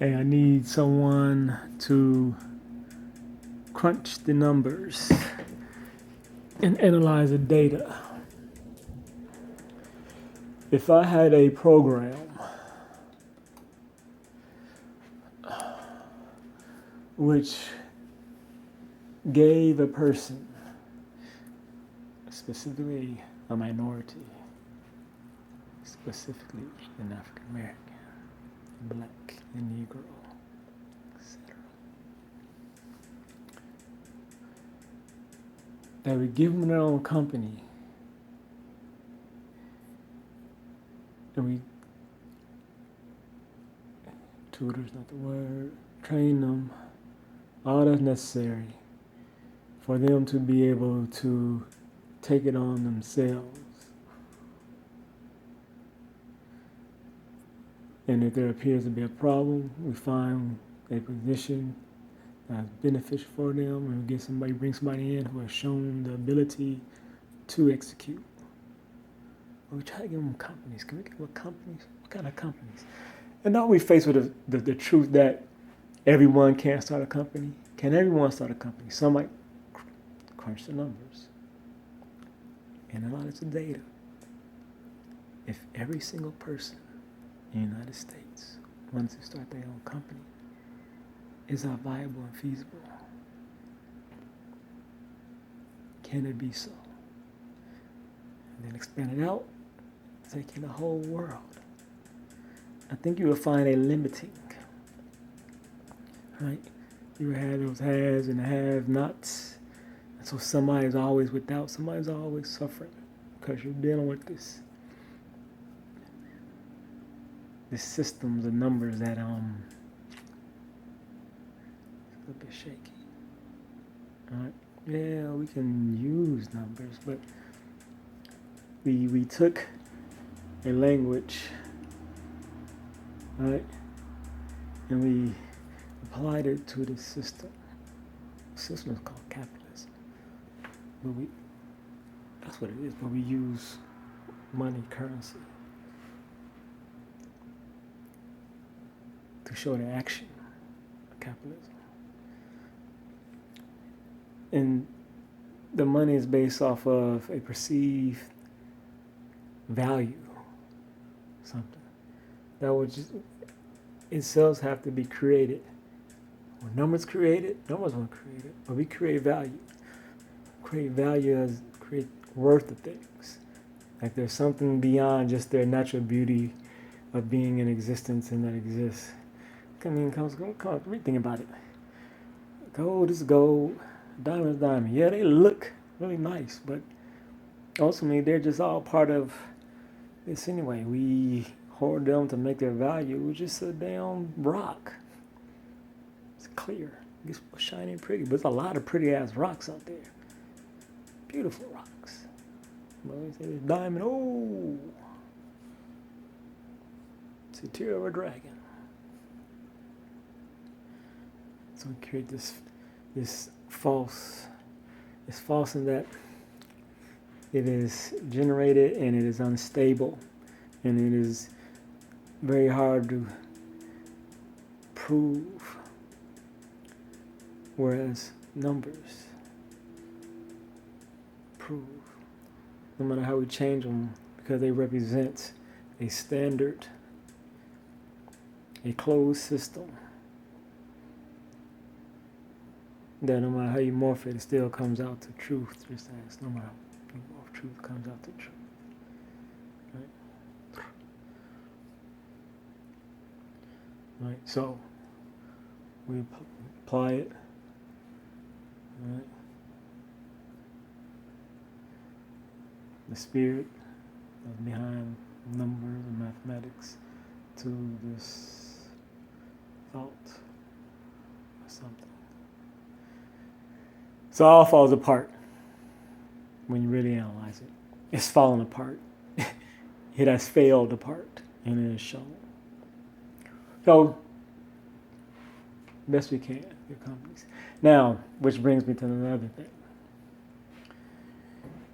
Hey, I need someone to crunch the numbers and analyze the data. If I had a program which gave a person, specifically a minority, specifically an African American, black, and Negro, etc., that would give them their own company, and we tutors, not the word, train them, all that's necessary for them to be able to take it on themselves. And if there appears to be a problem, we find a position that's beneficial for them, and we bring somebody in who has shown the ability to execute. But we try to give them companies. Can we give them companies? What kind of companies? And now we face with the truth that everyone can't start a company. Can everyone start a company? Some might crunch the numbers, analyze the data. If every single person in the United States wants to start their own company, is that viable and feasible? Can it be so? And then expand it out, taking the whole world. I think you will find a limiting, right? You have those haves and the have-nots. And so somebody's always without, somebody's always suffering because you're dealing with this systems of numbers that it's a little bit shaky. All right. Yeah, we can use numbers, but we took a language, right, and we applied it to the system. The system is called capitalism. But that's what it is, but we use money, currency, to show the action of capitalism. And the money is based off of a perceived value, something that would just itself have to be created. When numbers weren't created, but we create value. Create value as create worth of things. Like there's something beyond just their natural beauty of being in existence and that exists. I mean, come think about it. Gold is gold, diamond is diamond. Yeah, they look really nice, but ultimately they're just all part of this anyway. We hoard them to make their value. It's just a damn rock. It's clear. It's shiny and pretty, but there's a lot of pretty ass rocks out there. Beautiful rocks. But we say this diamond, oh, it's the tear of a dragon. So we create this false. It's false in that it is generated and it is unstable, and it is very hard to prove. Whereas numbers prove, no matter how we change them, because they represent a standard, a closed system, that no matter how you morph it, it still comes out to truth, just as no matter how you morph truth comes out to truth. Right? So we apply it. Right? The spirit that's behind numbers and mathematics to this thought or something. So it all falls apart when you really analyze it. It's fallen apart. It has failed apart, and it is shown. So, best we can, your companies. Now, which brings me to another thing.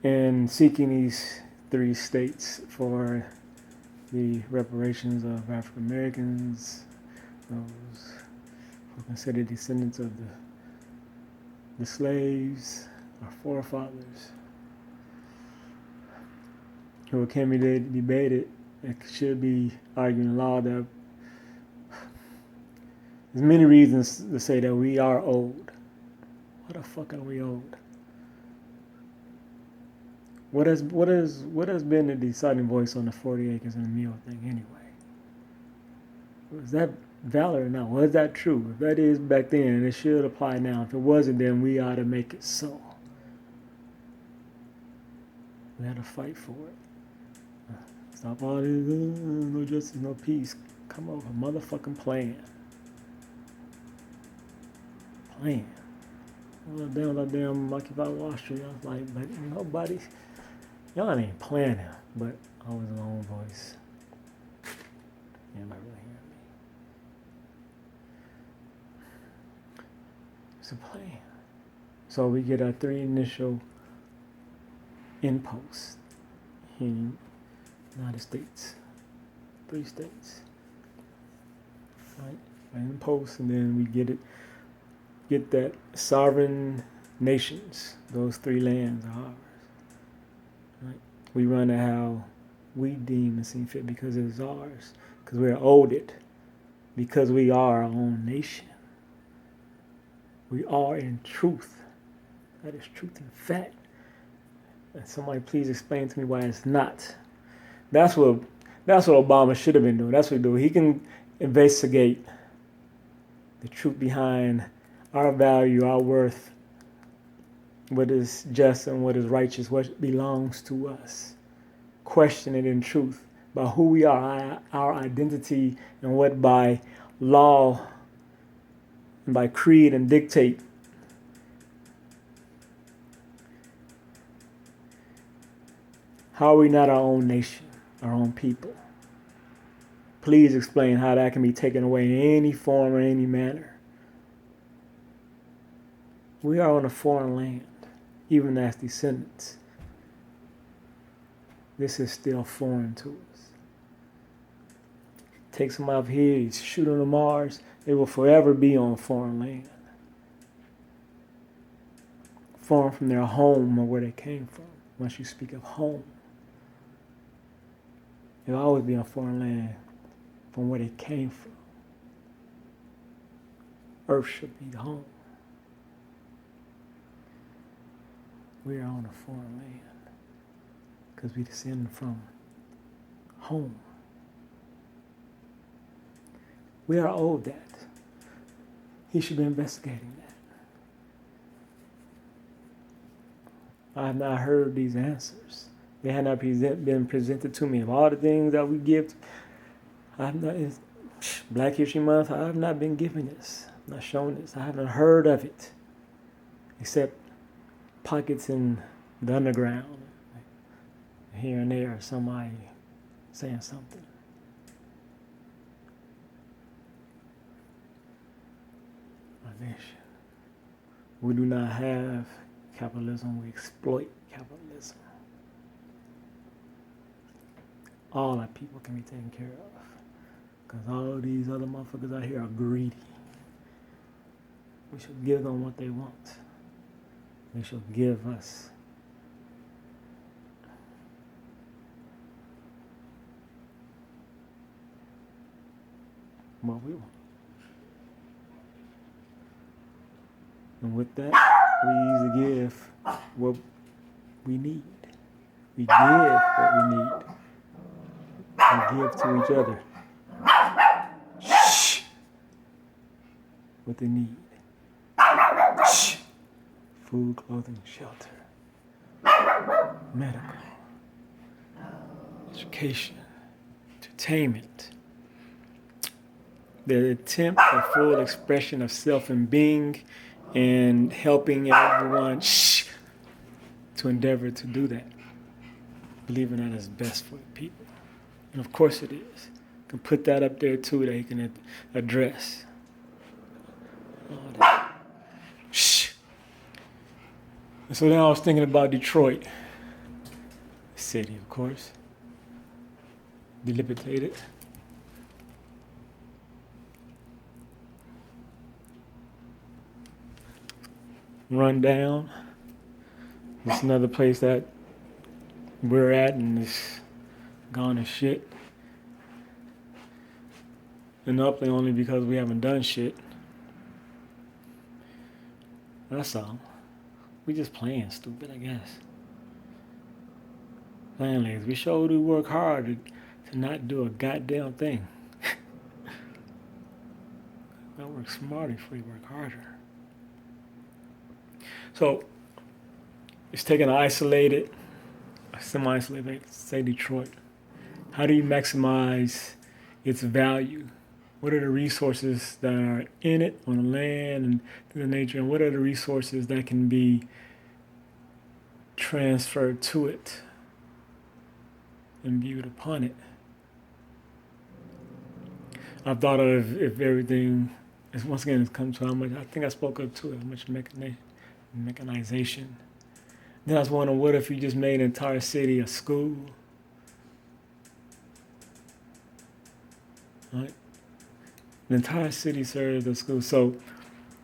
In seeking these 3 states for the reparations of African Americans, those who are considered descendants of the slaves, our forefathers, who can be debated and should be arguing law that there's many reasons to say that we are old. What the fuck are we old? What has been the deciding voice on the 40 acres and a mule thing anyway? Was that valid or not? Was that true? If that is back then, it should apply now. If it wasn't, then we ought to make it so. We had to fight for it. Stop all this, no justice, no peace. Come over, motherfucking plan. Plan. Well, damn Occupy Wall Street. I was like, but nobody, y'all ain't planning. But I was my own voice. Anybody really hearing me? It's a plan. So we get our 3 initial Inposts in the United States. 3 states. Right? Inposts, and then we get that sovereign nations. Those 3 lands are ours. Right? We run it how we deem and see fit because it is ours. Because we're owed it. Because we are our own nation. We are in truth. That is truth and fact. And somebody please explain to me why it's not. That's what Obama should have been doing. That's what he do. He can investigate the truth behind our value, our worth, what is just and what is righteous, what belongs to us. Question it in truth about who we are, our identity, and what by law and by creed and dictate how are we not our own nation, our own people? Please explain how that can be taken away in any form or any manner. We are on a foreign land, even as descendants. This is still foreign to us. Take some out of here, you shoot them to Mars, they will forever be on foreign land. Foreign from their home or where they came from, once you speak of home. They'll always be on foreign land from where they came from. Earth should be the home. We are on a foreign land because we descend from home. We are owed that. He should be investigating that. I have not heard these answers. They have not been presented to me. Of all the things that we give, I have not. Black History Month, I have not been given this. I'm not shown this. I haven't heard of it, except pockets in the underground, here and there, somebody saying something. Our nation. We do not have capitalism. We exploit capitalism. All our people can be taken care of. Because all these other motherfuckers out here are greedy. We should give them what they want. They should give us what we want. And with that, we usually give what we need. We give what we need. We give to each other what they need. Food, clothing, shelter, medical, education, entertainment. The attempt at full expression of self and being and helping everyone to endeavor to do that. Believing that is best for the people. And of course it is. You can put that up there too that you can address. All that. And so then I was thinking about Detroit. City, of course. Dilapidated. run down. It's another place that we're at and it's gone to shit. And upland only because we haven't done shit. That's all. We just playing stupid, I guess. Landladies, we sure do work hard to not do a goddamn thing. I work smarter before you work harder. So it's taking an isolated, semi-isolated, say Detroit. How do you maximize its value? What are the resources that are in it on the land and through the nature, and what are the resources that can be transferred to it and viewed upon it? I've thought of if everything is, once again, it's come to how much, I think I spoke up to it, how much mechanization. Then I was wondering, what if you just made an entire city a school? Right? The entire city serves as a school. So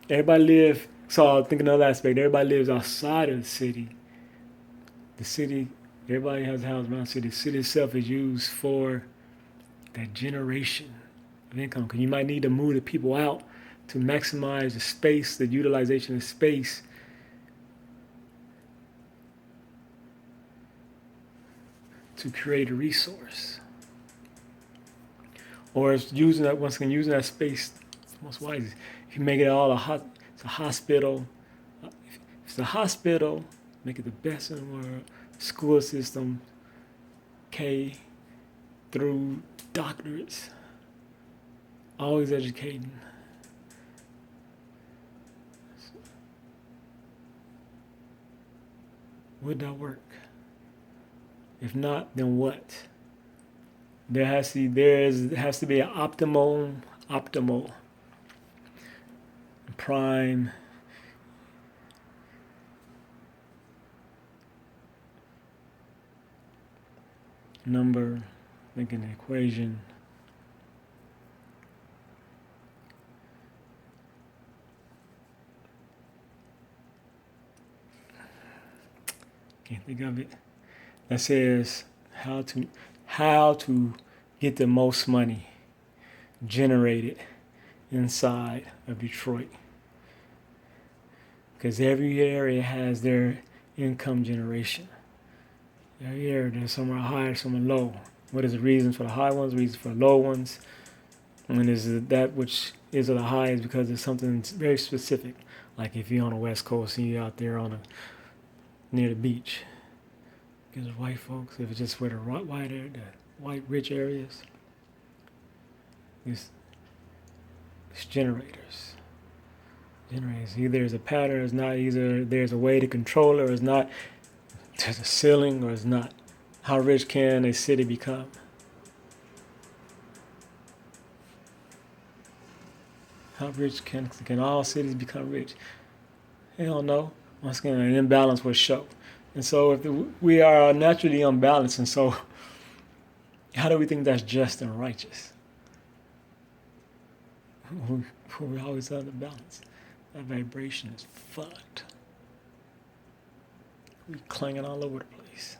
everybody live, so I was thinking another aspect, everybody lives outside of the city. The city, everybody has a house around the city. The city itself is used for that generation of income. Because you might need to move the people out to maximize the space, the utilization of space. To create a resource. Or it's using that, once again, using that space most wisely. If you make it all it's a hospital. If it's a hospital, make it the best in the world. School system, K through doctorates, always educating. Would that work? If not, then what? There has to be an optimal, prime number, making an equation. Can't think of it. That says how to get the most money generated inside of Detroit. Because every area has their income generation. Every area, there's somewhere high, somewhere low. What is the reason for the high ones, reason for the low ones? And is it that which is at the high is because it's something very specific. Like if you're on the West Coast and you're out there near the beach. Because white folks, if it's just where the white rich areas, it's generators. Either there's a pattern, or it's not. Either there's a way to control it, or it's not. There's a ceiling, or it's not. How rich can a city become? How rich can all cities become rich? Hell no. Once again, an imbalance will show. And so if we are naturally unbalanced, and so how do we think that's just and righteous? We're always out of balance. That vibration is fucked. We clanging all over the place.